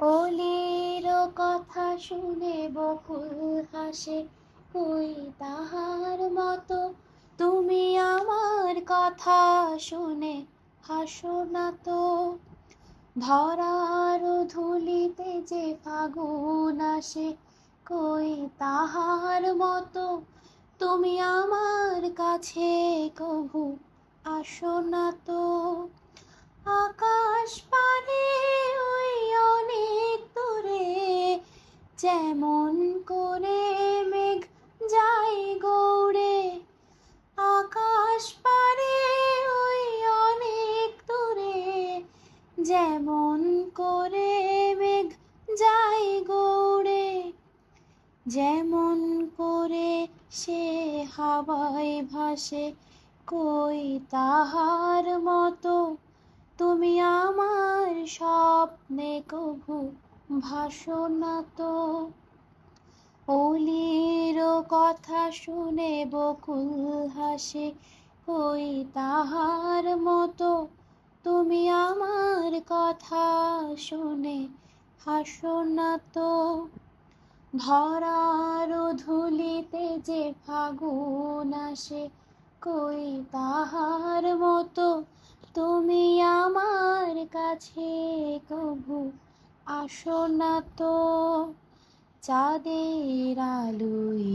অলির কথা শুনে বকুল হাসে, কই তাহার মতো তুমি আমার কথা শুনে হাসো না তো। ধরার ধুলিতে যে ফাগুন আসে, কই তাহার মতো তুমি আমার কাছে কভু আসো না তো। আকাশ পানে ওই অনেক দূরে, যেমন করে মেঘ যায় গৌড়ে। আকাশ পানে ওই অনেক দূরে, যেমন করে মেঘ যায় গৌড়ে। যেমন করে সে হাওয়ায় ভাসে, কই তাহার মতো তুমি আমার স্বপ্নে কভু ভাসো না তো। অলির কথা শুনে বকুল হাসে, কই তাহার মতো তুমি আমার কথা শুনে হাসো না তো। ধরার ধুলিতে যে ফাগুন আসে, কই তাহার মতো তুমি আমার কাছে কভু আসো না তো। চাঁদের আলোয়